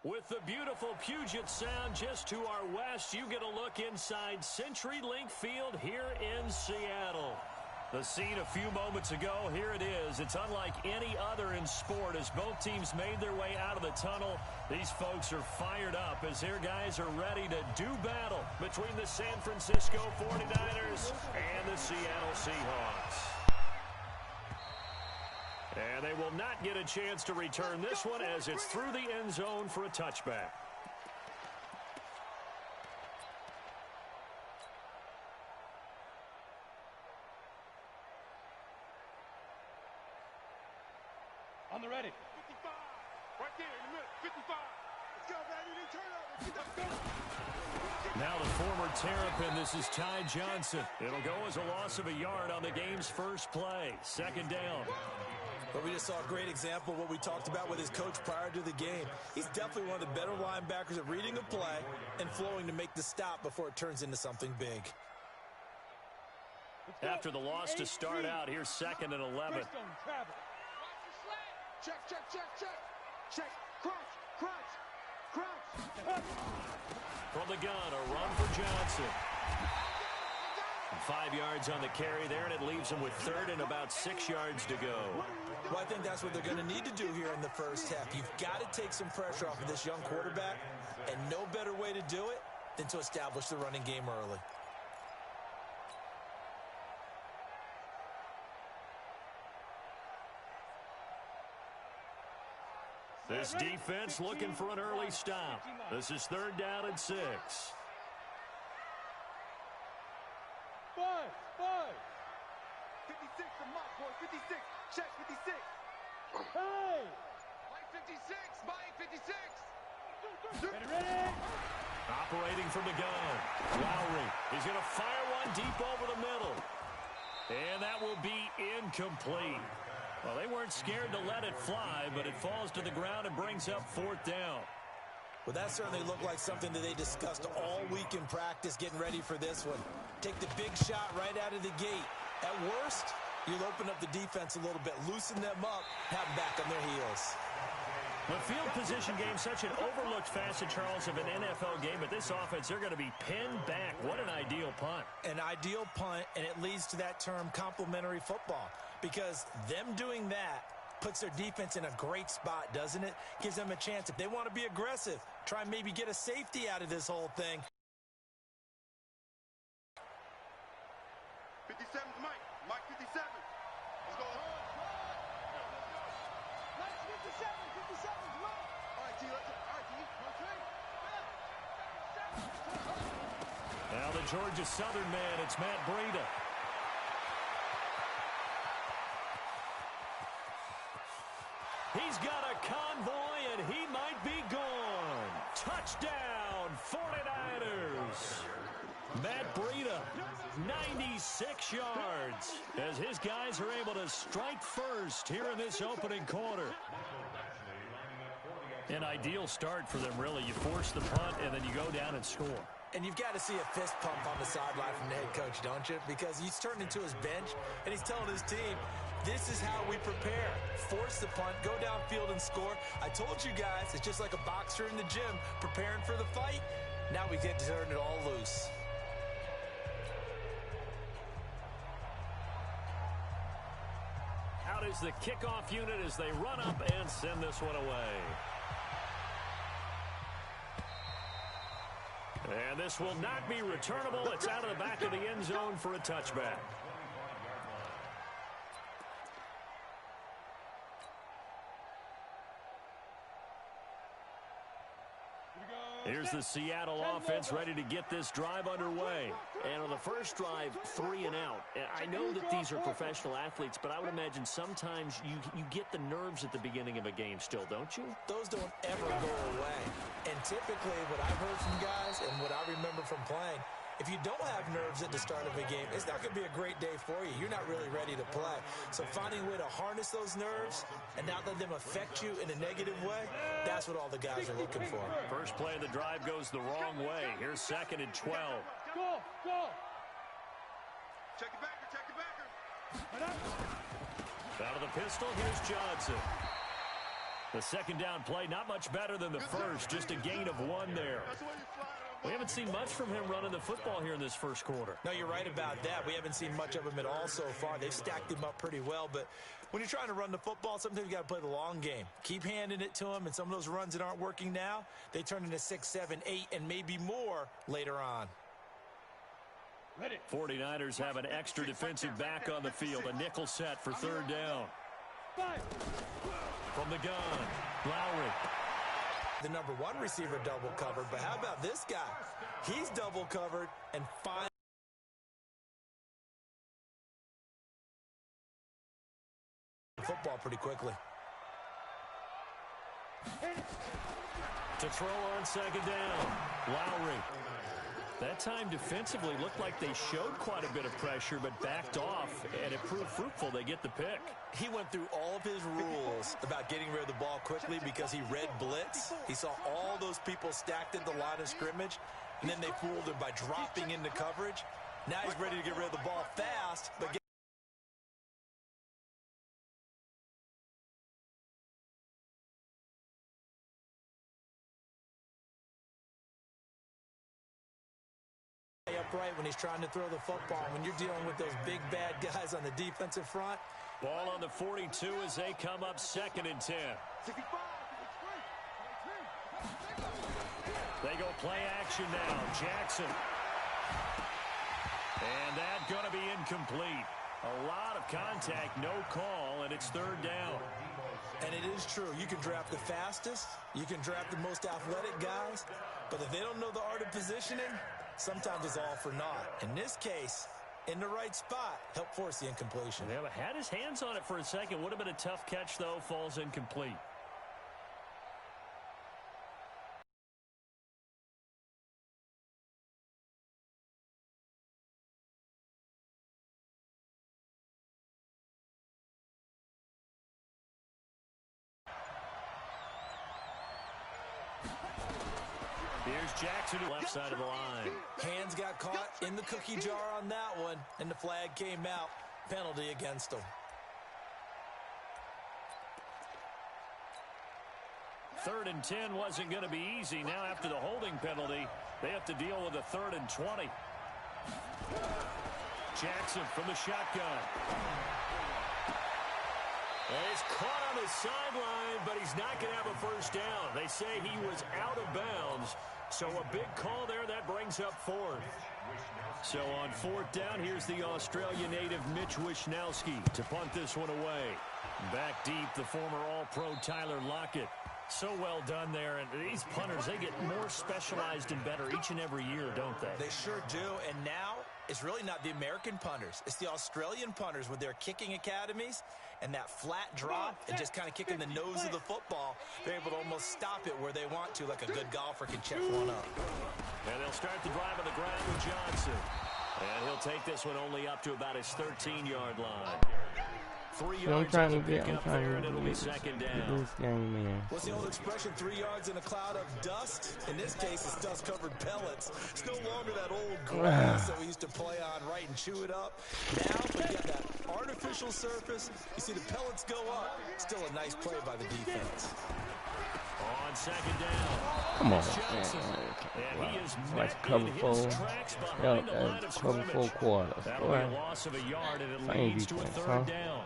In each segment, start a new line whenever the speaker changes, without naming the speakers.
With the beautiful Puget Sound just to our west, you get a look inside CenturyLink Field here in Seattle. The scene a few moments ago, here it is. It's unlike any other in sport as both teams made their way out of the tunnel. These folks are fired up as their guys are ready to do battle between the San Francisco 49ers and the Seattle Seahawks. And they will not get a chance to return this one as it's through the end zone for a touchback.
On the ready.
55. Right there in the middle. 55. Let's go, baby. Turn over.
Now the former Terrapin, this is Ty Johnson. It'll go as a loss of a yard on the game's first play. Second down.
But we just saw a great example of what we talked about with his coach prior to the game. He's definitely one of the better linebackers at reading a play and flowing to make the stop before it turns into something big.
After the loss to start out, here's 2nd and 11.
Check, check, check, check. Check. Crouch, crouch, crouch.
From the gun, a run for Johnson. 5 yards on the carry there, and it leaves him with 3rd and about 6 yards to go.
Well, I think that's what they're going to need to do here in the first half. You've got to take some pressure off of this young quarterback, and no better way to do it than to establish the running game early.
This defense looking for an early stop. This is 3rd down and 6.
5.
56, the mock boy. 56. Check, 56.
Hey!
Mike 56. Mike 56.
Ready.
Operating from the gun. Lowry. He's going to fire one deep over the middle. And that will be incomplete. Well, they weren't scared to let it fly, but it falls to the ground and brings up 4th down.
Well, that certainly looked like something that they discussed all week in practice getting ready for this one. Take the big shot right out of the gate. At worst, you'll open up the defense a little bit, loosen them up, have them back on their heels.
The field position game, such an overlooked facet, Charles, of an NFL game. But this offense, they're going to be pinned back. What an ideal punt.
An ideal punt, and it leads to that term complementary football. Because them doing that puts their defense in a great spot, doesn't it? Gives them a chance. If they want to be aggressive, try and maybe get a safety out of this whole thing.
57's Mike. Mike 57. Let's go. Mike 57. 57's Mike. All right, T. Let's go. All right, T.
Now the Georgia Southern man, it's Matt Breida. He's got a convoy, and he might be gone. Touchdown, 49ers. Matt Breida, 96 yards, as his guys are able to strike first here in this opening quarter. An ideal start for them, really. You force the punt, and then you go down and score.
And you've got to see a fist pump on the sideline from the head coach, don't you? Because he's turned into his bench, and he's telling his team, this is how we prepare. Force the punt, go downfield and score. I told you guys, it's just like a boxer in the gym preparing for the fight. Now we get to turn it all loose.
Out is the kickoff unit as they run up and send this one away. And this will not be returnable. It's out of the back of the end zone for a touchback. Here's the Seattle offense ready to get this drive underway.
And on the first drive, 3 and out. I know that these are professional athletes, but I would imagine sometimes you get the nerves at the beginning of a game still, don't you?
Those don't ever go away. And typically what I've heard from guys and what I remember from playing, if you don't have nerves at the start of a game, it's not going to be a great day for you. You're not really ready to play. So finding a way to harness those nerves and not let them affect you in a negative way, that's what all the guys are looking for.
First play of the drive goes the wrong way. Here's 2nd and 12.
Go.
Check it backer. Check it backer.
Out of the pistol, here's Johnson. The second down play, not much better than the first, just a gain of 1 there. We haven't seen much from him running the football here in this first quarter.
No, you're right about that. We haven't seen much of him at all so far. They've stacked him up pretty well, but when you're trying to run the football, sometimes you got to play the long game. Keep handing it to him, and some of those runs that aren't working now, they turn into 6, 7, 8, and maybe more later on.
49ers have an extra defensive back on the field, a nickel set for third down. From the gun, Lowry.
The number 1 receiver double covered, but how about this guy? He's double covered and finally football pretty quickly.
To throw on second down, Lowry. That time defensively looked like they showed quite a bit of pressure but backed off, and it proved fruitful. They get the pick.
He went through all of his rules about getting rid of the ball quickly because he read blitz. He saw all those people stacked at the line of scrimmage, and then they fooled him by dropping into coverage. Now he's ready to get rid of the ball fast, but upright when he's trying to throw the football. When you're dealing with those big bad guys on the defensive front.
Ball on the 42 as they come up 2nd and 10. They go play action now. Jackson. And that's going to be incomplete. A lot of contact, no call, and it's third down.
And it is true. You can draft the fastest. You can draft the most athletic guys. But if they don't know the art of positioning, sometimes it's all for naught. In this case, in the right spot, help force the incompletion.
Yeah, had his hands on it for a second. Would have been a tough catch, though. Falls incomplete. Here's Jackson, left side of the line.
Hands got caught in the cookie jar on that one, and the flag came out. Penalty against him.
3rd and 10 wasn't going to be easy. Now after the holding penalty, they have to deal with a 3rd and 20. Jackson from the shotgun. And he's caught on the sideline, but he's not going to have a first down. They say he was out of bounds. So a big call there. That brings up 4th. So on 4th down, here's the Australian native Mitch Wishnowski to punt this one away. Back deep, the former All-Pro Tyler Lockett. So well done there. And these punters, they get more specialized and better each and every year, don't they?
They sure do. And now it's really not the American punters. It's the Australian punters with their kicking academies and that flat drop and just kind of kicking the nose of the football. They're able to almost stop it where they want to, like a good golfer can check one up.
And they'll start the drive on the ground with Johnson. And he'll take this one only up to about his 13-yard line. 3 yards on the pickup there, and it'll be second down.
This game, man.
What's the old expression, 3 yards in a cloud of dust? In this case, it's dust-covered pellets. It's no longer that old grass that we used to play on, right, and chew it up. Now, we got that artificial surface. You see the pellets go up. Still a nice play by the defense.
On second down.
Come on,
Johnson.
man.
And he is
That's
met
cover
in his
full.
tracks behind the line of
Cover full
scrimmage.
quarters.
That'll be a loss of a yard, and it leads to a third down.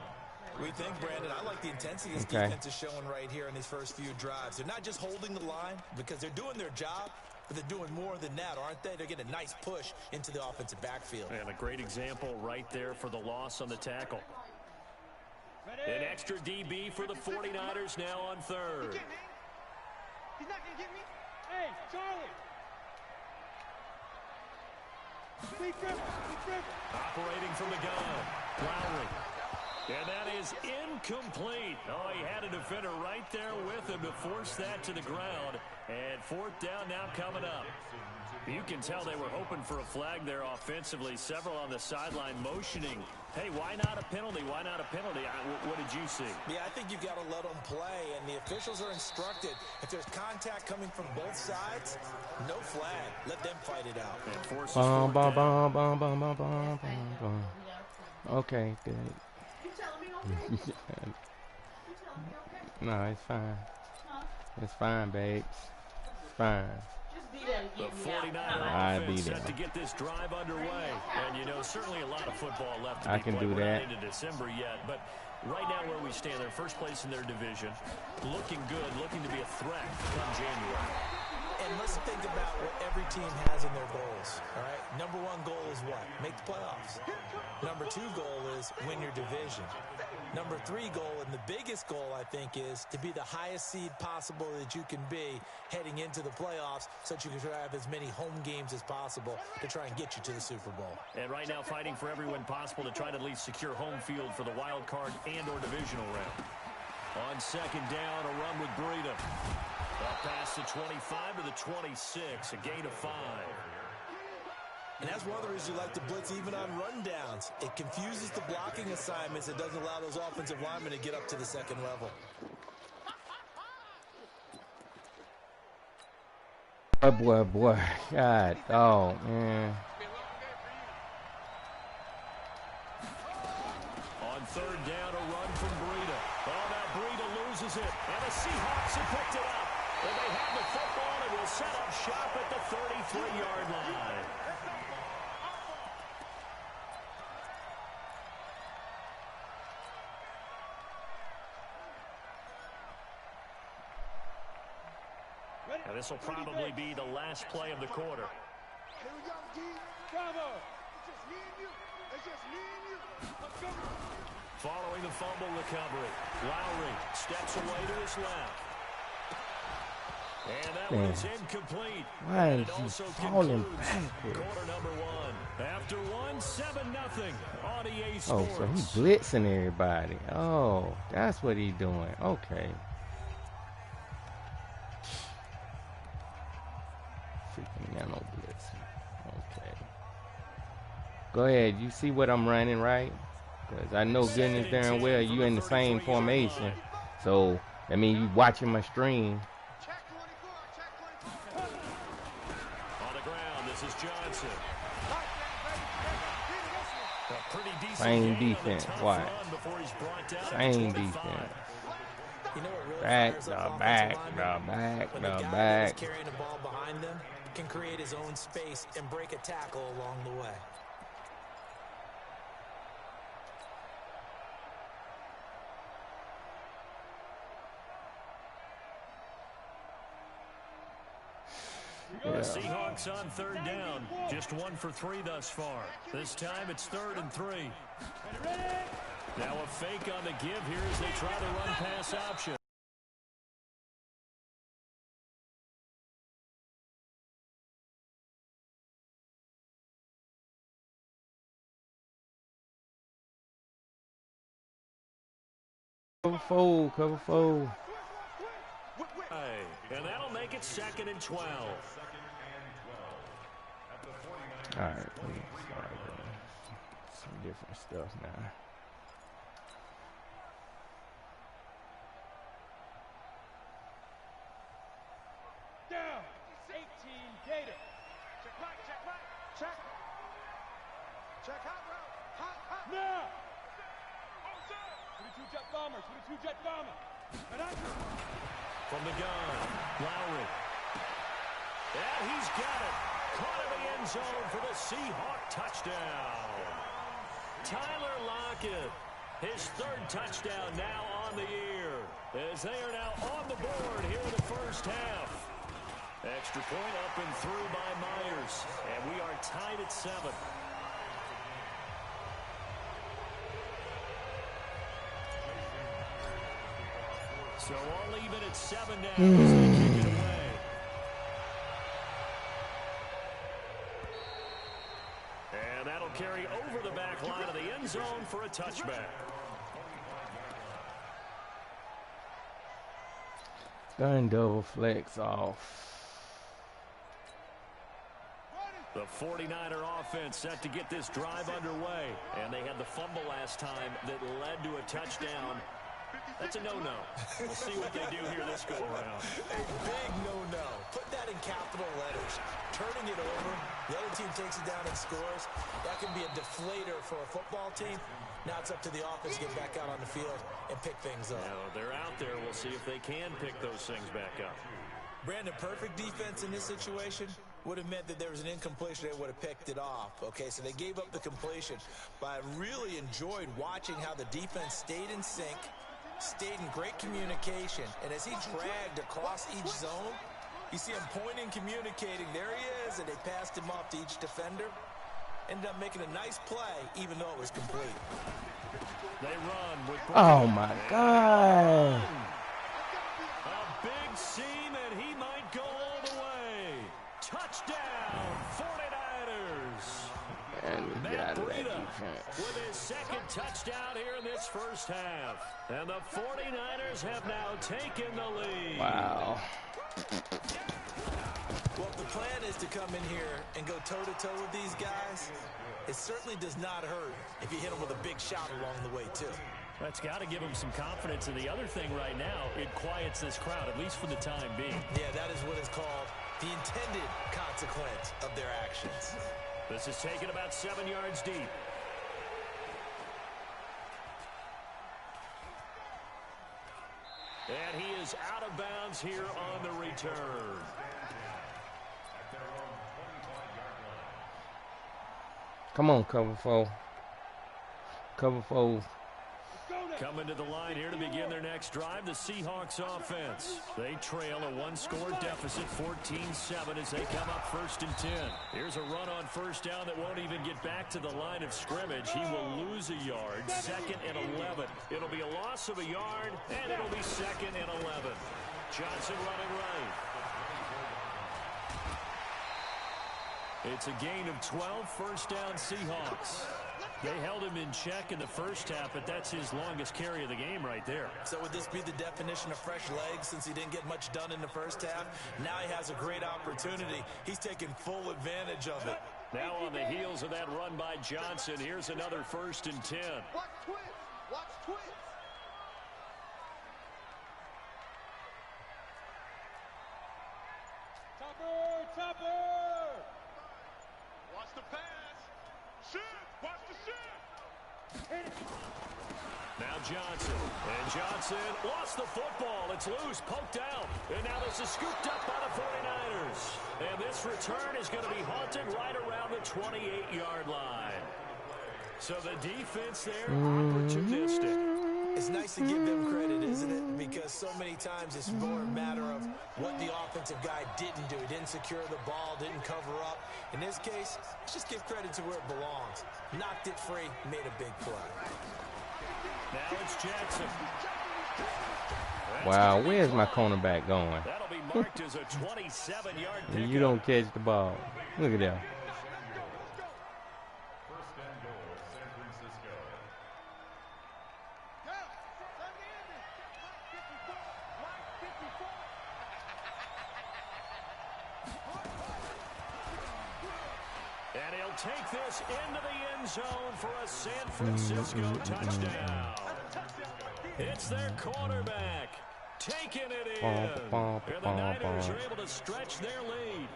We think, Brandon, I like the intensity this defense is showing right here in these first few drives. They're not just holding the line because they're doing their job, but they're doing more than that, aren't they? They're getting a nice push into the offensive backfield.
And a great example right there for the loss on the tackle. An extra DB for the 49ers now on third.
He's not going to get me. Hey, Charlie. Speed dribble.
Operating from the gun. Lowry. And that is incomplete. Oh, he had a defender right there with him to force that to the ground. And 4th down now coming up. You can tell they were hoping for a flag there offensively. Several on the sideline motioning. Hey, why not a penalty? Why not a penalty? What did you see?
Yeah, I think you've got to let them play, and the officials are instructed. If there's contact coming from both sides, no flag. Let them fight it out.
And forces
Okay, good. No, it's fine. It's fine, babes. It's fine.
The 49er offense set to get this drive underway. And, you know, certainly a lot of football left to be played. We're not into December yet, but right now where we stand, they're first place in their division, looking good, looking to be a threat come January.
And let's think about what every team has in their goals, all right? Number one goal is what? Make the playoffs. Number two goal is win your division. Number three goal, and the biggest goal, I think, is to be the highest seed possible that you can be heading into the playoffs so that you can try to have as many home games as possible to try and get you to the Super Bowl.
And right now fighting for every win possible to try to at least secure home field for the wild card and or divisional round. On second down, a run with Breida. Up past the 25 to the 26, a gain of 5.
And that's one of the reasons you like to blitz even on rundowns. It confuses the blocking assignments. It doesn't allow those offensive linemen to get up to the second level.
Boy. God, oh, man.
On third down, a run from Breida. Oh, now Breida loses it, and the Seahawks have picked it up. And they have the football and will set up shop at the 33-yard line. And this will probably be the last play of the quarter.
Here we go, G. Bravo. It's just me and you. It's just me and you. Let's go.
Following the fumble recovery, Lowry steps away to his left. And that one is incomplete.
Why
and
is
it
he
also
falling
concludes
backwards?
quarter number 1. After 1, 7-0 on EA Sports.
Oh, so he's blitzing everybody. Oh, that's what he's doing. Okay. Freaking got no blitzing. Okay. Go ahead. You see what I'm running, right? Because I know goodness darn well you in the same formation. So, I mean, you watching my stream.
On the ground, this is Johnson.
Same defense. Watch. Same defense.
You know what really
back,
fires
the
up
back,
offensive
the
linemen?
back,
When
the
the guy
back.
that's carrying the ball behind them can create his own space and break a tackle along the way.
Yeah.
The Seahawks on third down. Just 1 for 3 thus far. This time it's 3rd and 3. Now a fake on the give here as they try the run pass option.
Cover fold.
And that'll make it 2nd and 12.
All right, let's start some different stuff now.
Down. 18 Gator.
Check back, check back. Check. Check hot route. Hot.
Now. 22 jet bomber. 22 jet bomber. And
From the gun, Lowry. And he's got it. Caught in the end zone for the Seahawk touchdown. Tyler Lockett, his 3rd touchdown now on the year, as they are now on the board here in the first half. Extra point up and through by Myers, and we are tied at 7. So all even at 7 now as they kick it away. And that'll carry over the back line of the end zone for a touchback.
Gun double flex off.
The 49er offense set to get this drive underway. And they had the fumble last time that led to a touchdown. That's a no-no. We'll see what they do here this go-around.
A big no-no. Put that in capital letters. Turning it over, the other team takes it down and scores. That can be a deflator for a football team. Now it's up to the offense to get back out on the field and pick things up.
Now, they're out there. We'll see if they can pick those things back up.
Brandon, perfect defense in this situation would have meant that there was an incompletion. They would have picked it off. Okay, so they gave up the completion. But I really enjoyed watching how the defense stayed in sync, stayed in great communication. And as he dragged across each zone, you see him pointing, communicating. There he is, and they passed him off to each defender. Ended up making a nice play, even though it was complete.
They run with...
Oh, my God.
A big seam, and he might go all the way. Touchdown, 49ers.
And
Matt Breida with his second touchdown here in this first half. And the 49ers have now taken the lead.
Wow.
Well, if the plan is to come in here and go toe-to-toe with these guys, it certainly does not hurt if you hit them with a big shot along the way, too.
That's got to give them some confidence. And the other thing right now, it quiets this crowd, at least for the time being.
Yeah, that is what is called the intended consequence of their actions.
This is taken about 7 yards deep. And he is out of bounds here on the return.
Come on, cover 4. Cover 4.
Coming to the line here to begin their next drive, the Seahawks offense. They trail a one-score deficit, 14-7, as they come up 1st and 10. Here's a run on first down that won't even get back to the line of scrimmage. He will lose a yard, 2nd and 11. It'll be a loss of a yard, and it'll be 2nd and 11. Johnson running right. It's a gain of 12, first down Seahawks. They held him in check in the first half, but that's his longest carry of the game right there.
So would this be the definition of fresh legs since he didn't get much done in the first half? Now he has a great opportunity. He's taking full advantage of it.
Now on the heels of that run by Johnson, here's another 1st and 10.
Watch twins. Watch twins. Topper.
Watch the pass. Shoot. Watch the shoot.
Now Johnson. And Johnson lost the football. It's loose, poked out. And now this is scooped up by the 49ers. And this return is going to be haunted right around the 28-yard line. So the defense there, opportunistic.
It's nice to give them credit, isn't it? Because so many times it's more a matter of what the offensive guy didn't do. Didn't secure the ball, didn't cover up. In this case, let's just give credit to where it belongs. Knocked it free, made a big play.
Now it's Jackson.
Wow, where's my cornerback going?
That'll be marked as a 27-yard pickup.
You don't catch the ball. Look at that.
And he'll take this into the end zone for a San Francisco touchdown. It's their quarterback taking it in. And the Niners are able to stretch their lead.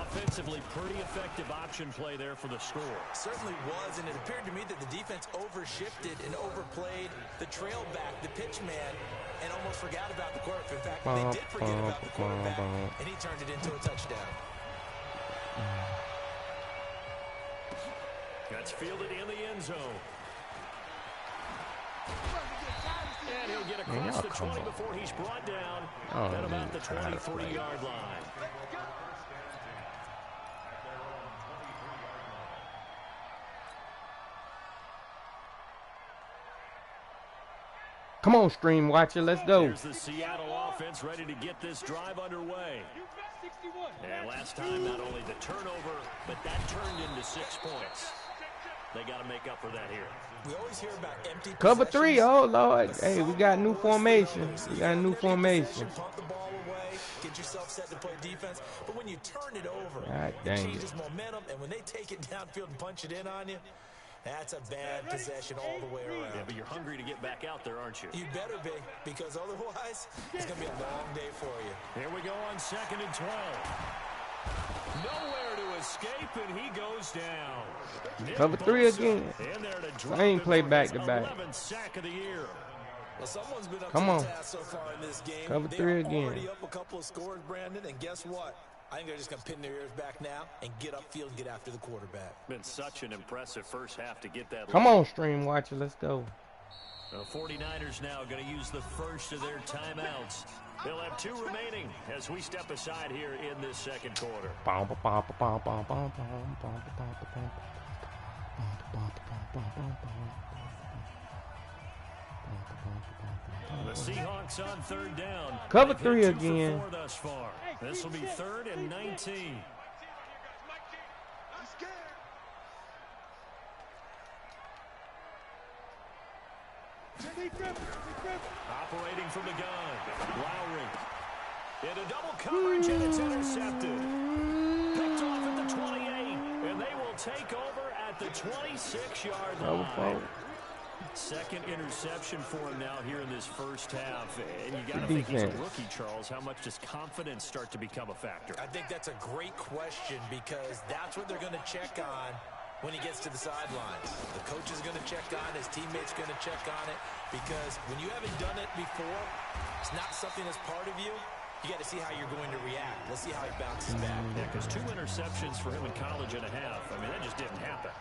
Offensively, pretty effective option play there for the score.
Certainly was, and it appeared to me that the defense overshifted and overplayed the trail back, the pitch man, and almost forgot about the quarterback. In fact, they did forget about the quarterback, and he turned it into a touchdown.
That's fielded in the end zone. And he'll get across the 20 before he's brought down at about the 23-yard line.
Come on, stream watcher, let's go.
Here's the Seattle offense ready to get this drive underway. And last time, not only the turnover, but that turned into 6 points. They got to make up for that here.
We always hear about empty
Cover 3,
possessions.
oh, Lord. Hey, we got new formation. We got a new formation.
Pump the ball away, get yourself set to play defense. But when you turn it over,
God
it
dang
changes
it.
momentum. And when they take it downfield and punch it in on you, That's a bad possession all the way around.
Yeah, but you're hungry to get back out there, aren't you?
You better be, because otherwise, it's going to be a long day for you.
Here we go on 2nd and 12. Nowhere to escape, and he goes down.
Cover 3 again. Same play back-to-back.
11th sack of the year.
Well, someone's been up
Come
to
on.
the task so far in this game.
Cover
They
3
are
again.
already up a couple of scores, Brandon, and guess what? I think they're just going to pin their ears back now and get upfield and get after the quarterback.
Been such an impressive first half to get that.
Come on, stream watcher. Let's go.
The 49ers now going to use the first of their timeouts. They'll have 2 remaining as we step aside here in this second quarter. The Seahawks on 3rd down.
Cover
They've
3
hit 2 for
again.
4 thus far. This will be 3rd and 19.
I'm scared.
Operating from the gun. Lowry. Into double coverage, and it's intercepted. Picked off at the 28, and they will take over at the 26-yard line. Second interception for him now here in this first half. And you got to think he's a rookie, Charles. How much does confidence start to become a factor?
I think that's a great question because that's what they're going to check on when he gets to the sidelines. The coach is going to check on it. His teammates going to check on it because when you haven't done it before, it's not something that's part of you. You got to see how you're going to react. Let's see how he bounces back.
Yeah, because 2 interceptions for him in college and a half. I mean, that just didn't happen.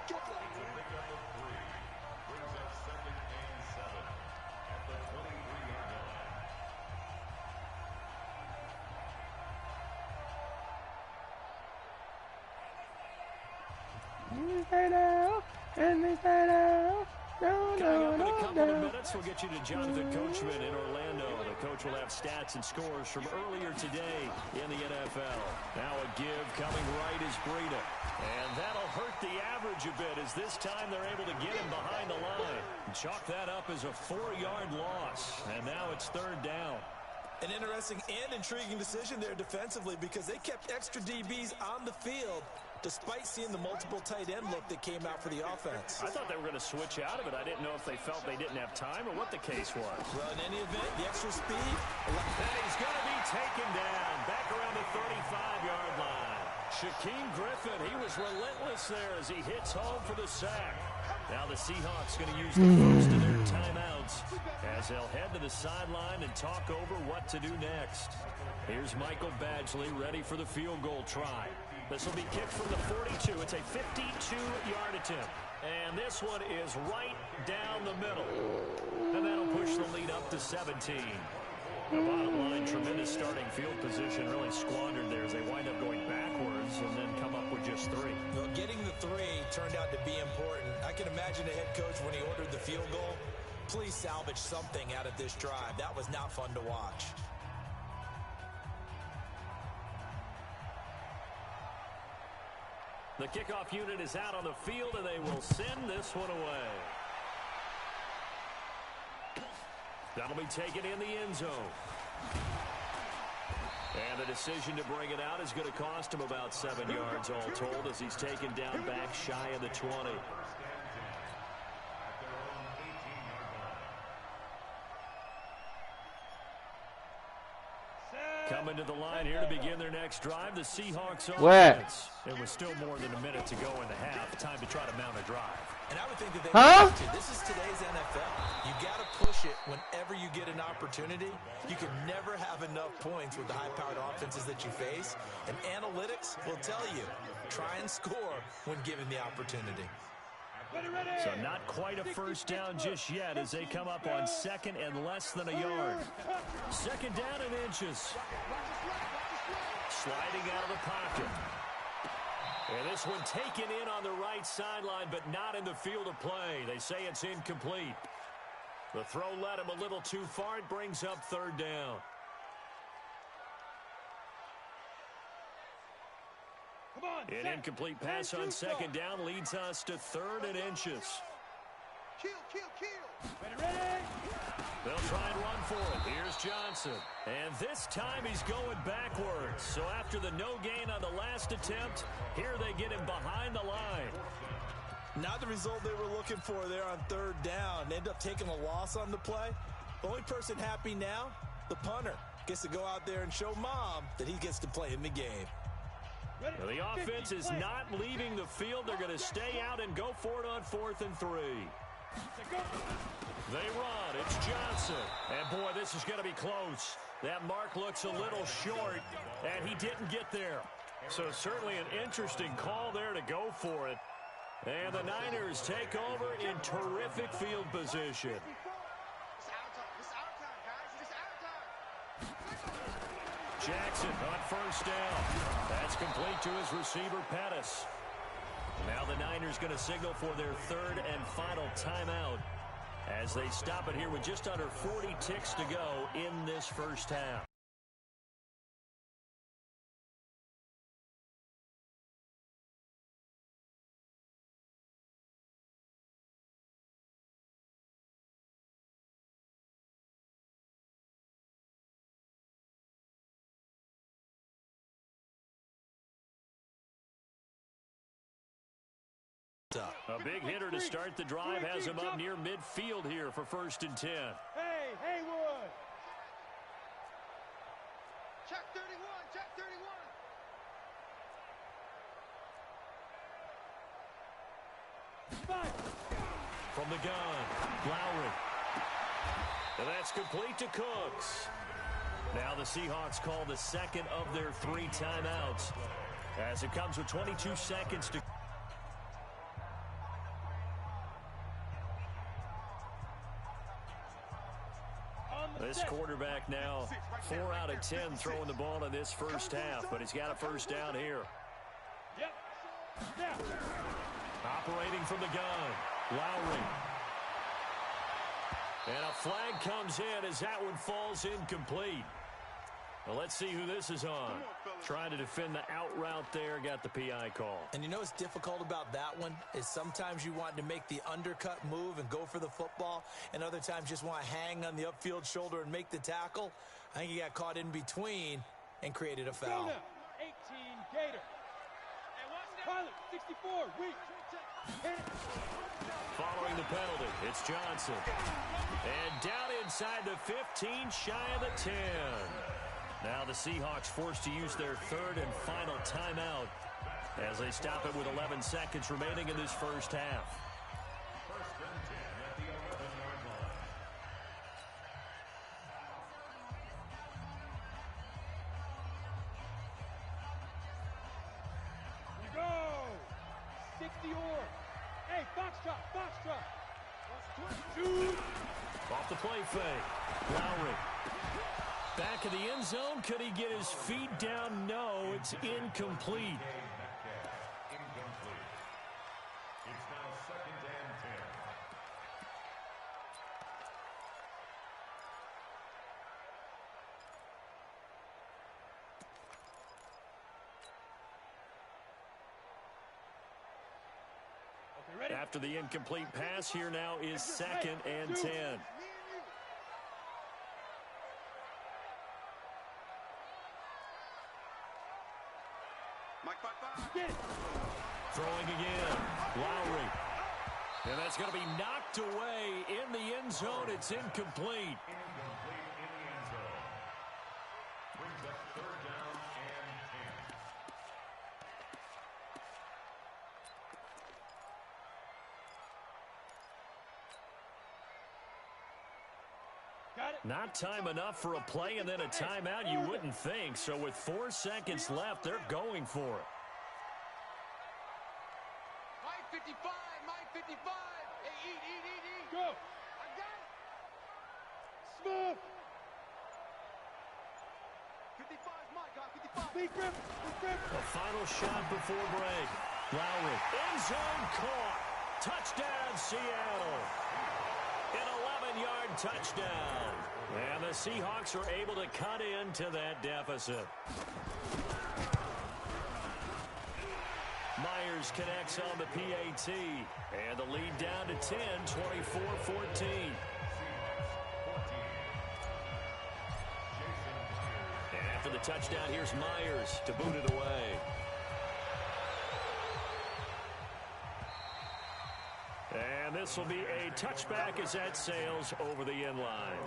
Coming up in a couple of minutes, we'll get you to Jonathan Coachman in Orlando. The coach will have stats and scores from earlier today in the NFL. Now a give coming right is Breida. And that'll hurt the average a bit as this time they're able to get him behind the line. Chalk that up as a 4-yard loss. And now it's 3rd down.
An interesting and intriguing decision there defensively because they kept extra DBs on the field despite seeing the multiple tight end look that came out for the offense.
I thought they were going to switch out of it. I didn't know if they felt they didn't have time or what the case was.
Well, in any event, the extra speed.
And he's going to be taken down back around the 35-yard line. Shaquem Griffin, he was relentless there as he hits home for the sack. Now the Seahawks going to use the first of their timeouts as they'll head to the sideline and talk over what to do next. Here's Michael Badgley ready for the field goal try. This will be kicked from the 42. It's a 52-yard attempt. And this one is right down the middle. And that'll push the lead up to 17. The bottom line, tremendous starting field position, really squandered there as they wind up going backwards and then come up with just 3.
Well, getting the 3 turned out to be important. I can imagine the head coach when he ordered the field goal. Please salvage something out of this drive. That was not fun to watch.
The kickoff unit is out on the field, and they will send this one away. That'll be taken in the end zone. And the decision to bring it out is going to cost him about 7 yards all told as he's taken down back shy of the 20. Coming to the line here to begin their next drive, the Seahawks offense. It was still more than a minute to go in the half. Time to try to mount a drive.
And I would think that they would to. This is today's NFL. You got to push it whenever you get an opportunity. You can never have enough points with the high-powered offenses that you face. And analytics will tell you, try and score when given the opportunity.
So not quite a first down just yet as they come up on 2nd and less than a yard. 2nd down and inches. Sliding out of the pocket. And this one taken in on the right sideline, but not in the field of play. They say it's incomplete. The throw led him a little too far. It brings up 3rd down. An incomplete pass on 2nd down leads us to 3rd and inches.
Kill.
They'll try and run for it. Here's Johnson. And this time he's going backwards. So after the no gain on the last attempt, here they get him behind the line.
Not the result they were looking for there on third down. They end up taking a loss on the play. The only person happy now, the punter, gets to go out there and show mom that he gets to play in the game.
Well, the offense is not leaving the field. They're going to stay out and go for it on 4th and 3. They run. It's Johnson. And, boy, this is going to be close. That mark looks a little short, and he didn't get there. So certainly an interesting call there to go for it. And the Niners take over in terrific field position. Jackson on first down. That's complete to his receiver, Pettis. Now the Niners going to signal for their 3rd and final timeout as they stop it here with just under 40 ticks to go in this first half. A big hitter to start the drive has him up near midfield here for 1st and 10.
Hey, Haywood. Check 31, check 31.
From the gun, Lowry. And that's complete to Cooks. Now the Seahawks call the 2nd of their 3 timeouts as it comes with 22 seconds to this quarterback now 4 out of 10 throwing the ball in this first half, but he's got a first down here. Operating from the gun, Lowry. And a flag comes in as that one falls incomplete. Well, let's see who this is on. Trying to defend the out route there, got the PI call.
And you know what's difficult about that one is sometimes you want to make the undercut move and go for the football, and other times just want to hang on the upfield shoulder and make the tackle. I think he got caught in between and created a foul.
18, Gator. Pilot, 64, weak.
Following the penalty, it's Johnson. And down inside the 15, shy of the 10. Now the Seahawks forced to use their 3rd and final timeout as they stop it with 11 seconds remaining in this first half.
You go! 60 or. Hey, Foxtrot, Foxtrot. Shoot!
Off the play fake, Lowry. Back in the end zone. Could he get his feet down? No, it's incomplete.
It's now 2nd and 10.
After the incomplete pass, here now is 2nd and 10. Throwing again, Lowry. And that's going to be knocked away in the end zone. It's incomplete.
Incomplete in the end zone. Brings up 3rd down and 10.
Got it.
Not time enough for a play and then a timeout, you wouldn't think. So with 4 seconds left, they're going for it.
My 55, my 55. Hey, eat. Go. I got it. Smooth. 55's my guy, 55. Big grip.
The final shot before break. Lowry, end zone caught. Touchdown, Seattle. An 11-yard touchdown. And the Seahawks are able to cut into that deficit. Myers connects on the PAT. And the lead down to 10, 24-14. And after the touchdown, here's Myers to boot it away. this will be a touchback as that sails over the end line.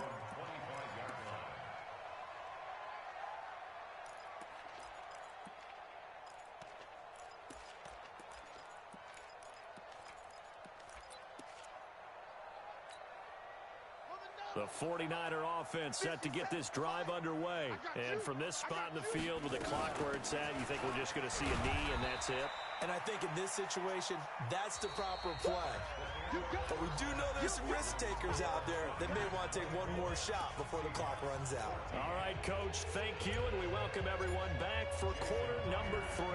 The 49er offense set to get this drive underway. And from this spot in the field with the clock where it's at, you think we're just going to see a knee and that's it?
And I think in this situation, that's the proper play. But we do know there's some risk takers out there that may want to take one more shot before the clock runs out.
All right, Coach, thank you, and we welcome everyone back for quarter number 3.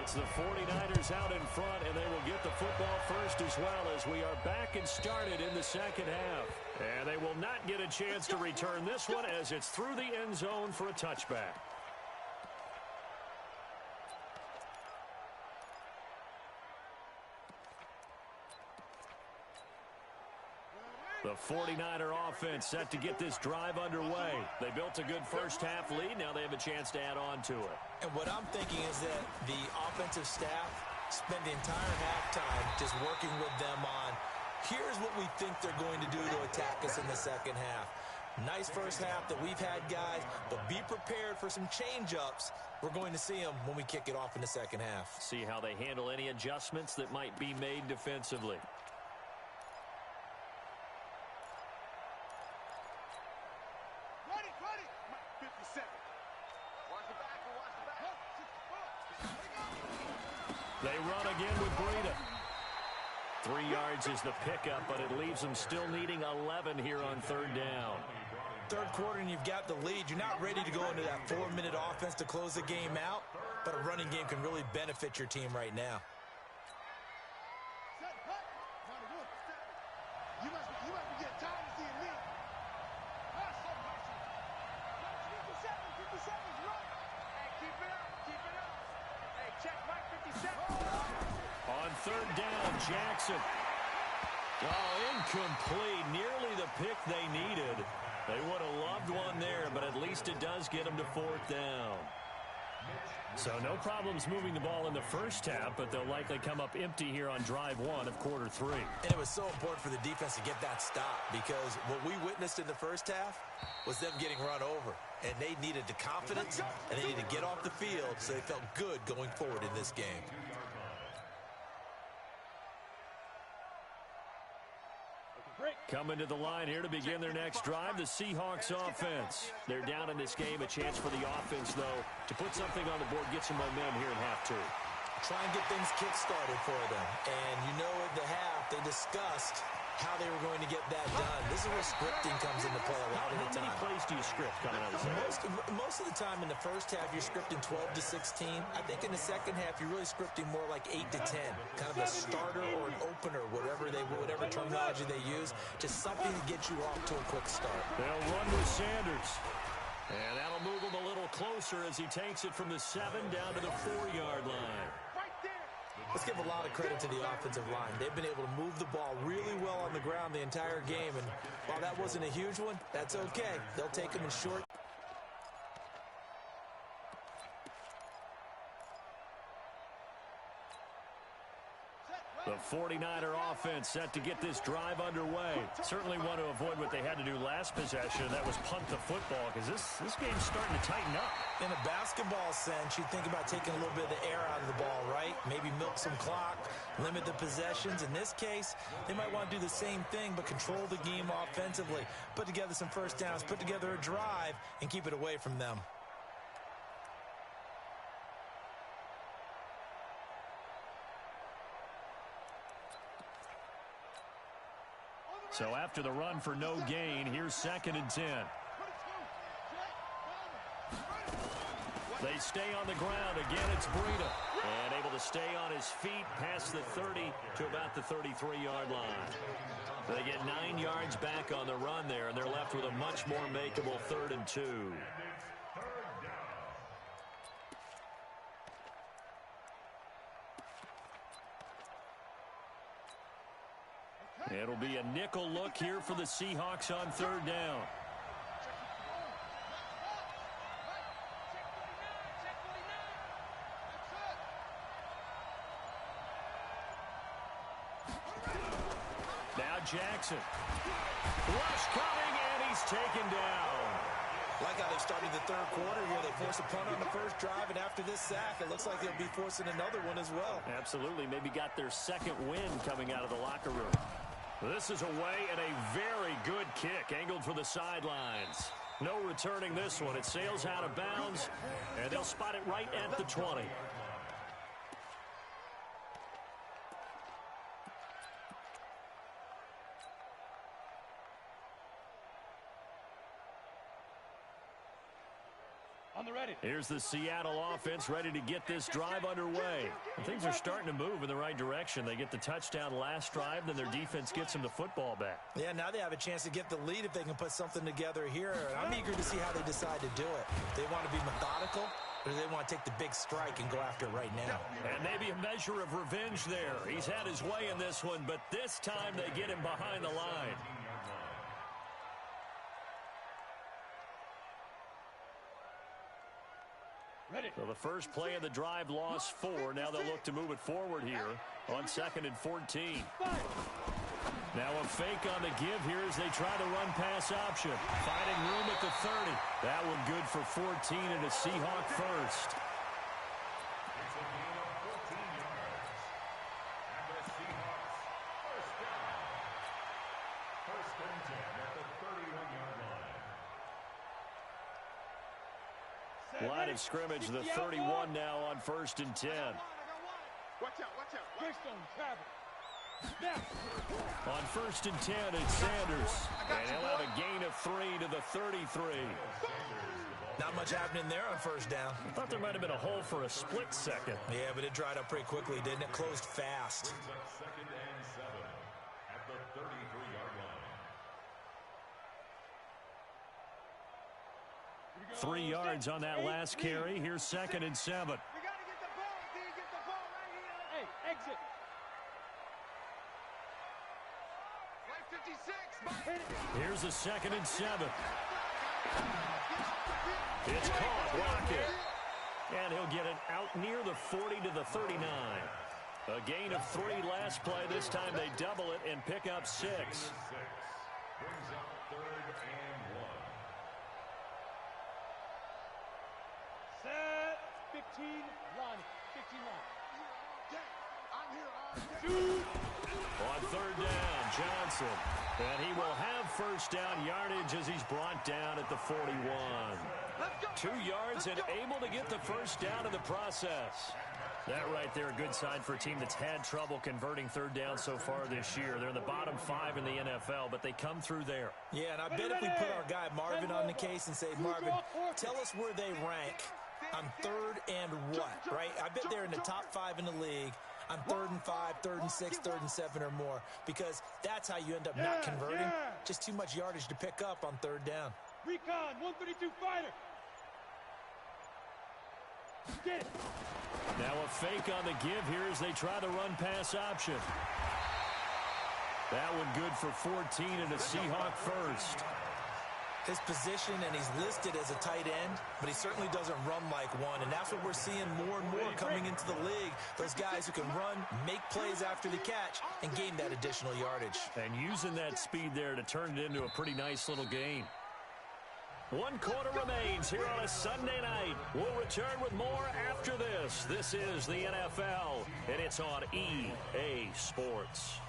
It's the 49ers out in front, and they will get the football first as well as we are back and started in the second half. And they will not get a chance to return this one as it's through the end zone for a touchback. The 49er offense set to get this drive underway. They built a good first half lead. Now they have a chance to add on to it.
And what I'm thinking is that the offensive staff spend the entire halftime just working with them on, here's what we think they're going to do to attack us in the second half. Nice first half that we've had, guys, but be prepared for some change-ups. We're going to see them when we kick it off in the second half.
See how they handle any adjustments that might be made defensively. They run again with Breida. 3 yards is the pickup, but it leaves them still needing 11 here on third down.
Third quarter and you've got the lead. You're not ready to go into that 4-minute offense to close the game out, but a running game can really benefit your team right now.
You must be getting tired of seeing me. 57, run. Hey, keep it up. Hey, check Mike 57.
On third down, Jackson. Oh, incomplete. Nearly the pick they needed. They would have loved one there, but at least it does get them to fourth down. So no problems moving the ball in the first half, but they'll likely come up empty here on drive 1 of quarter 3.
And it was so important for the defense to get that stop because what we witnessed in the first half was them getting run over. And they needed the confidence, and they needed to get off the field so they felt good going forward in this game.
Coming to the line here to begin their next drive, the Seahawks offense. They're down in this game. A chance for the offense, though, to put something on the board, get some momentum here in half 2.
Try and get things kick-started for them. And you know at the half, they discussed how they were going to get that done. This is where scripting comes into play a lot of the time.
How many plays do you script coming out of the second?
Most of the time in the first half, you're scripting 12 to 16. I think in the second half, you're really scripting more like 8 to 10. Kind of a starter or an opener, whatever terminology they use. Just something to get you off to a quick start.
They'll run with Sanders. And that'll move him a little closer as he takes it from the 7 down to the 4-yard line.
Let's give a lot of credit to the offensive line. They've been able to move the ball really well on the ground the entire game. And while that wasn't a huge one, that's okay. They'll take them in short.
The 49er offense set to get this drive underway. Certainly want to avoid what they had to do last possession, and that was punt the football, because this game's starting to tighten up.
In a basketball sense, you think about taking a little bit of the air out of the ball, right? Maybe milk some clock, limit the possessions. In this case, they might want to do the same thing, but control the game offensively. Put together some first downs, put together a drive, and keep it away from them.
So after the run for no gain, here's 2nd and 10. They stay on the ground. Again, it's Breida. And able to stay on his feet past the 30 to about the 33-yard line. So they get 9 yards back on the run there, and they're left with a much more makeable 3rd and 2. It'll be a nickel look here for the Seahawks on 3rd down. Jackson. Rush coming, and he's taken down.
Like how they started the third quarter here. They forced a punt on the first drive, and after this sack, it looks like they'll be forcing another one as well.
Absolutely. Maybe got their second win coming out of the locker room. This is away, and a very good kick angled for the sidelines. No returning this one. It sails out of bounds, and they'll spot it right at the 20. Here's the Seattle offense ready to get this drive underway. And things are starting to move in the right direction. They get the touchdown last drive, then their defense gets them the football back.
Yeah, now they have a chance to get the lead if they can put something together here. And I'm eager to see how they decide to do it. They want to be methodical, or they want to take the big strike and go after it right now.
And maybe a measure of revenge there. He's had his way in this one, but this time they get him behind the line. So the first play of the drive lost 4. Now they'll look to move it forward here on 2nd and 14. Now a fake on the give here as they try the run pass option. Finding room at the 30. That one good for 14 and a Seahawk first.
It's a gain of 14 yards. And the Seahawks first down. First and 10 at the 31-yard line.
Line of scrimmage, the 31 now on 1st and 10.
Watch out, watch out. Greystone, travel.
On 1st and 10, it's Sanders. And he'll have a gain of 3 to the 33.
Not much happening there on first down.
I thought there might have been a hole for a split second.
Yeah, but it dried up pretty quickly, didn't it? Closed fast.
2nd and 7 at the 33-yard line.
3 yards on that last carry. Here's 2nd and 7.
We got to get the ball, D. Get the ball right here. Hey, exit. Right 56.
Here's a 2nd and 7. It's caught. Rocket. And he'll get it out near the 40 to the 39. A gain of 3 last play. This time they double it and pick up 6.
Brings up 3rd and 1.
Set. 15 line. 15 line. I'm here all day.
On 3rd down, Johnson. And he will have first down yardage as he's brought down at the 41. 2 yards and able to get the first down in the process. That right there, a good sign for a team that's had trouble converting 3rd down so far this year. They're in the bottom 5 in the NFL, but they come through there.
Yeah, and I bet if we put our guy Marvin on the case and say, Marvin, tell us where they rank on 3rd and what, right? I bet they're in the top 5 in the league on 3rd and 5, 3rd and 6, 3rd and 7 or more, because that's how you end up not converting. Just too much yardage to pick up on 3rd down.
Recon, 132 fighter. Get it.
Now a fake on the give here as they try the run pass option. That one good for 14 and a Seahawk first.
His position, and he's listed as a tight end, but he certainly doesn't run like one, and that's what we're seeing more and more coming into the league. Those guys who can run, make plays after the catch, and gain that additional yardage.
And using that speed there to turn it into a pretty nice little game. 1 quarter remains here on a Sunday night. We'll return with more after this. This is the NFL, and it's on EA Sports.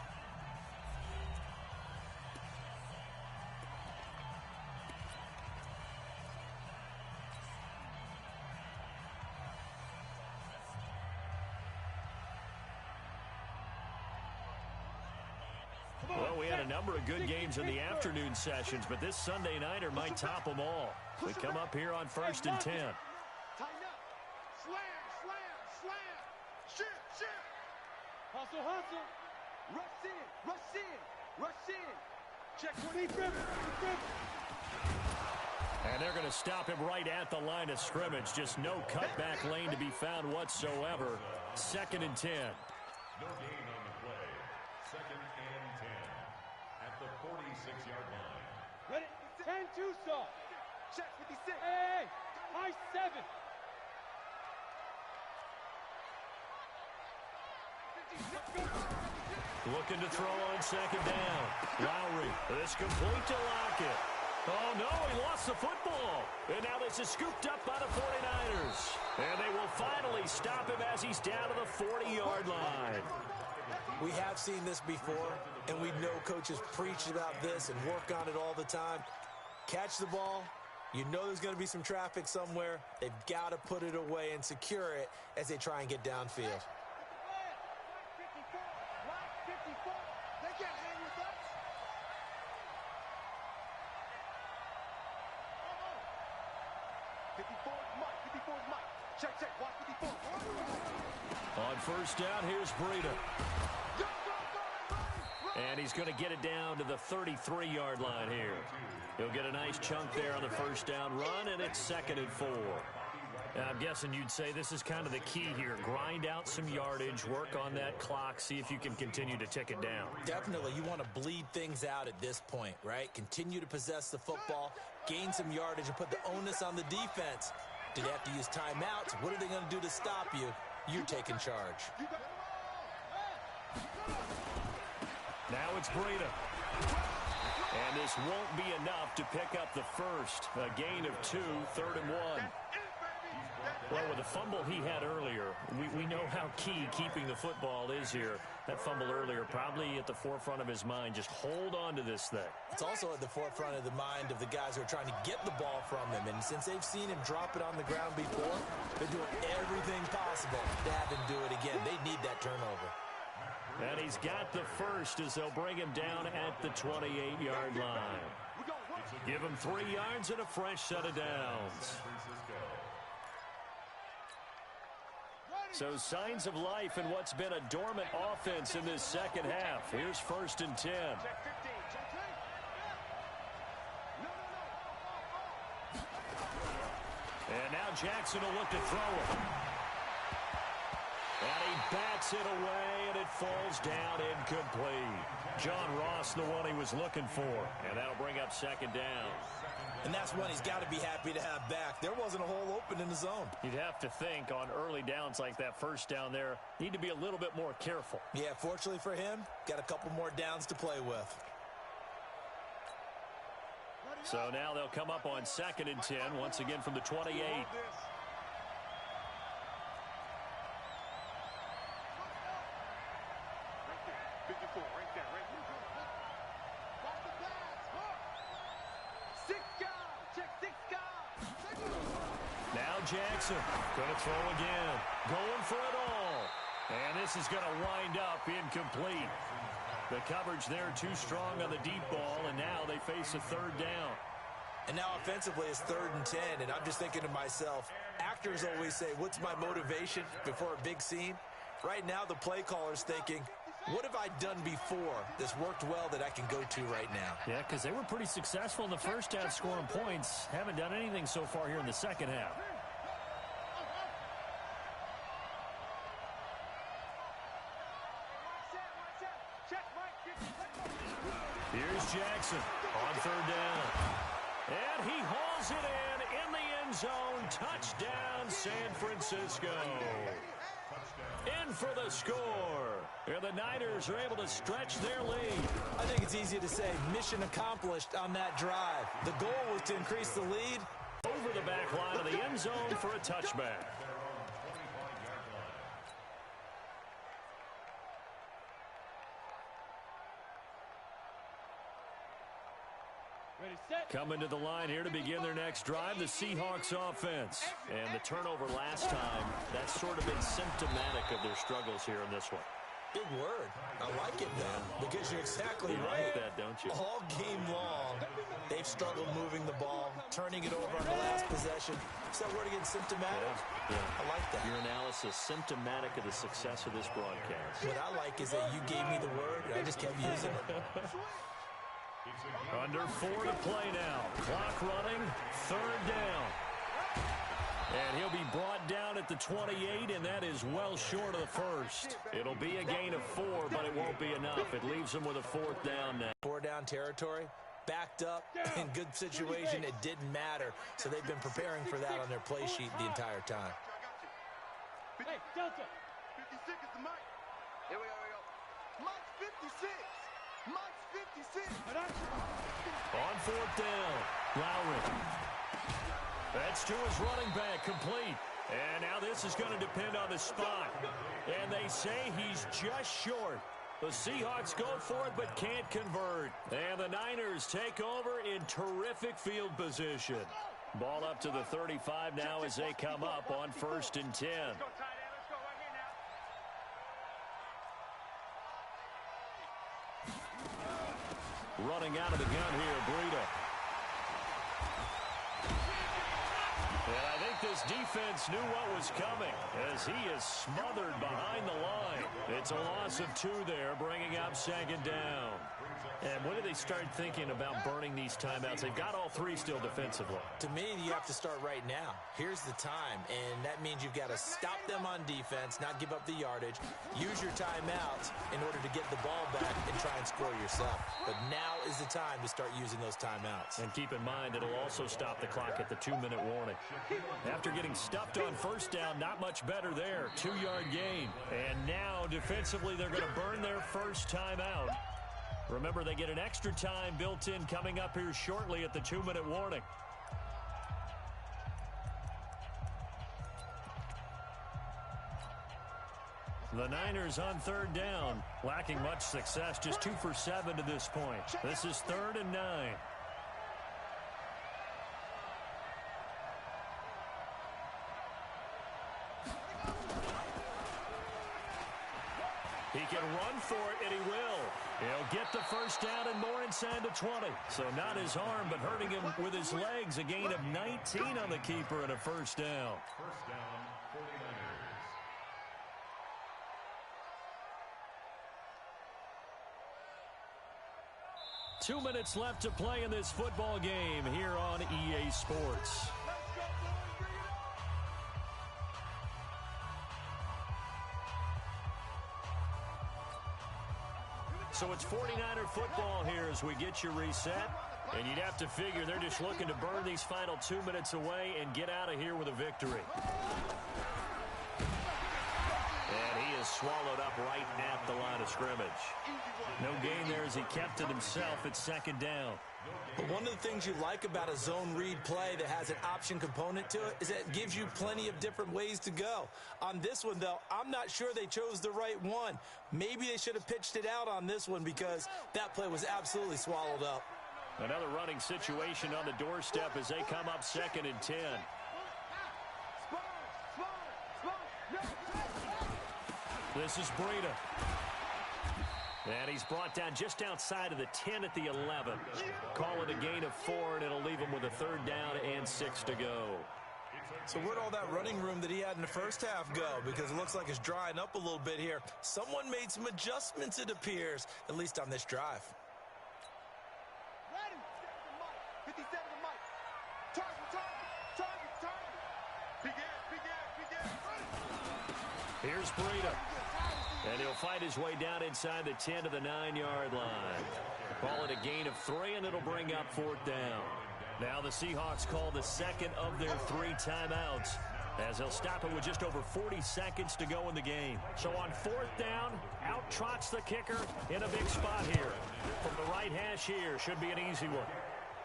Well, we had a number of good games in the afternoon sessions, but this Sunday nighter might top them all. We come up here on 1st and 10.
Tighten up. Slam, slam, slam. Shit, shit. Hustle, hustle. Rush in, rush in, rush in. Check one.
And they're going to stop him right at the line of scrimmage. Just no cutback lane to be found whatsoever. 2nd and 10.
No gain on the play. 2nd and 10 at the 46-yard line.
Ready? 10-2 saw. Check 56. Hey, high 7. 56.
Looking to throw on second down. Lowry, this complete to Lockett. Oh, no, he lost the football. And now this is scooped up by the 49ers. And they will finally stop him as he's down to the 40-yard line.
We have seen this before, and we know coaches preach about this and work on it all the time. Catch the ball. You know there's going to be some traffic somewhere. They've got to put it away and secure it as they try and get downfield.
On first down, here's Breida. And he's going to get it down to the 33-yard line here. He'll get a nice chunk there on the first down run, and it's 2nd and 4. And I'm guessing you'd say this is kind of the key here. Grind out some yardage, work on that clock, see if you can continue to tick it down.
Definitely. You want to bleed things out at this point, right? Continue to possess the football, gain some yardage, and put the onus on the defense. Do they have to use timeouts? What are they going to do to stop you? You're taking charge.
Now it's Breida. And this won't be enough to pick up the first. A gain of 2, 3rd and 1. Well, with the fumble he had earlier, we know how key keeping the football is here. That fumble earlier probably at the forefront of his mind. Just hold on to this thing.
It's also at the forefront of the mind of the guys who are trying to get the ball from him. And since they've seen him drop it on the ground before, they're doing everything possible to have him do it again. They need that turnover.
And he's got the first as they'll bring him down at the 28-yard line. Give him 3 yards and a fresh set of downs. So signs of life in what's been a dormant offense in this second half. Here's 1st and 10. And now Jackson will look to throw it. And he bats it away, and it falls down incomplete. John Ross, the one he was looking for. And that'll bring up 2nd down.
And that's one he's got to be happy to have back. There wasn't a hole open in the zone.
You'd have to think on early downs like that first down there, need to be a little bit more careful.
Yeah, fortunately for him, got a couple more downs to play with.
So now they'll come up on 2nd and 10, once again from the 28. Jackson going to throw again. Going for it all. And this is going to wind up incomplete. The coverage there too strong on the deep ball, and now they face a 3rd down.
And now offensively it's 3rd and 10, and I'm just thinking to myself, actors always say, what's my motivation before a big scene? Right now the play caller's thinking, what have I done before that's worked well that I can go to right now?
Yeah, because they were pretty successful in the first half scoring points. Haven't done anything so far here in the second half. Here's Jackson on 3rd down. And he hauls it in the end zone. Touchdown, San Francisco. In for the score. And the Niners are able to stretch their lead.
I think it's easy to say mission accomplished on that drive. The goal was to increase the lead.
Over the back line of the end zone for a touchback. Coming to the line here to begin their next drive, the Seahawks offense. And the turnover last time, that's sort of been symptomatic of their struggles here in this one.
Big word. I like it, though, because you're exactly right.
Like that, don't you?
All game long, they've struggled moving the ball, turning it over on the last possession. Is that word again, symptomatic?
Yeah.
I like that.
Your analysis, symptomatic of the success of this broadcast.
What I like is that you gave me the word, and I just kept using it.
Under 4 to play now. Clock running, 3rd down. And he'll be brought down at the 28, and that is well short of the first. It'll be a gain of 4, but it won't be enough. It leaves him with a 4th down now.
4-down territory, backed up, in good situation, it didn't matter. So they've been preparing for that on their play sheet the entire time.
Hey, Delta. 56 is the mic. Here we go. Mike's 56. Mike's 56.
On fourth down, Lowry. That's to his running back, complete. And now this is going to depend on the spot. And they say he's just short. The Seahawks go for it but can't convert. And the Niners take over in terrific field position. Ball up to the 35 now as they come up on 1st and 10. Running out of the gun here, Breida. And I think this defense knew what was coming as he is smothered behind the line. It's a loss of 2 there, bringing up 2nd down. And when do they start thinking about burning these timeouts? They've got all 3 still defensively.
To me, you have to start right now. Here's the time, and that means you've got to stop them on defense, not give up the yardage, use your timeouts in order to get the ball back and try and score yourself. But now is the time to start using those timeouts.
And keep in mind, it'll also stop the clock at the 2-minute warning. After getting stuffed on 1st down, not much better there. 2-yard gain. And now, defensively, they're going to burn their first timeout. Remember, they get an extra time built in coming up here shortly at the 2-minute warning. The Niners on 3rd down, lacking much success, just 2 for 7 to this point. This is 3rd and 9. He can run for it, and he will. He'll get the first down and more inside the 20. So not his arm, but hurting him with his legs. A gain of 19 on the keeper and a 1st down.
1st down, 49ers.
Two minutes left to play in this football game here on EA Sports. So it's 49er football here as we get you reset. And you'd have to figure they're just looking to burn these final 2 minutes away and get out of here with a victory. And he is swallowed up right at the line of scrimmage. No gain there as he kept it himself at 2nd down.
But one of the things you like about a zone read play that has an option component to it is that it gives you plenty of different ways to go. On this one, though, I'm not sure they chose the right one. Maybe they should have pitched it out on this one because that play was absolutely swallowed up.
Another running situation on the doorstep as they come up 2nd and 10. This is Breida. And he's brought down just outside of the 10 at the 11. Call it a gain of 4, and it'll leave him with a 3rd down and 6 to go.
So where'd all that running room that he had in the first half go? Because it looks like it's drying up a little bit here. Someone made some adjustments, it appears, at least on this drive.
57 to Mike. Target.
Here's Breida. And he'll fight his way down inside the 10 to the 9-yard line. Call it a gain of 3, and it'll bring up 4th down. Now the Seahawks call the 2nd of their 3 timeouts as they'll stop it with just over 40 seconds to go in the game. So on 4th down, out trots the kicker in a big spot here. From the right hash here, should be an easy one.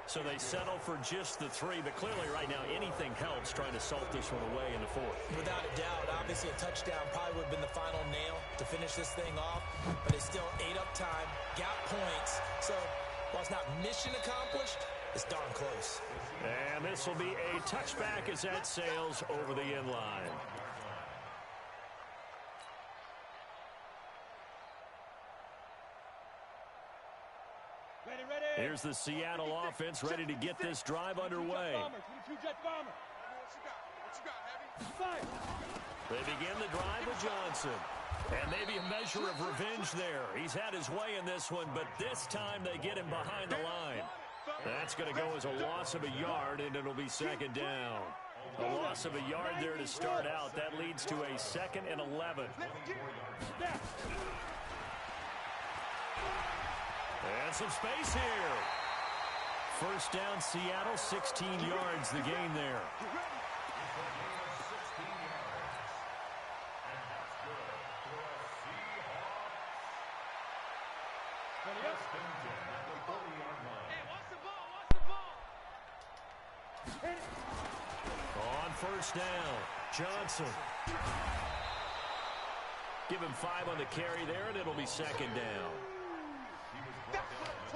So they settle for just the 3, but clearly right now anything helps trying to salt this one away in the 4th.
Without a doubt, obviously a touchdown probably would have been the final nail to finish this thing off, but they still ate up time, got points, so while it's not mission accomplished, it's darn close.
And this will be a touchback as that sails over the end line. Here's the Seattle offense ready to get this drive underway. They begin the drive with Johnson. And maybe a measure of revenge there. He's had his way in this one, but this time they get him behind the line. That's going to go as a loss of a yard, and it'll be 2nd down. A loss of a yard there to start out. That leads to a 2nd and 11. And some space here. First down, Seattle, 16 yards, the gain there. first down. Johnson. Give him 5 on the carry there, and it'll be second down.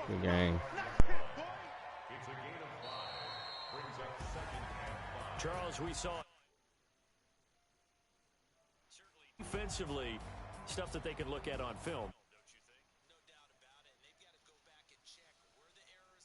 Good game.
It's a gain of 5. Brings up second and 5.
Charles, we saw certainly defensively stuff that they can look at on film.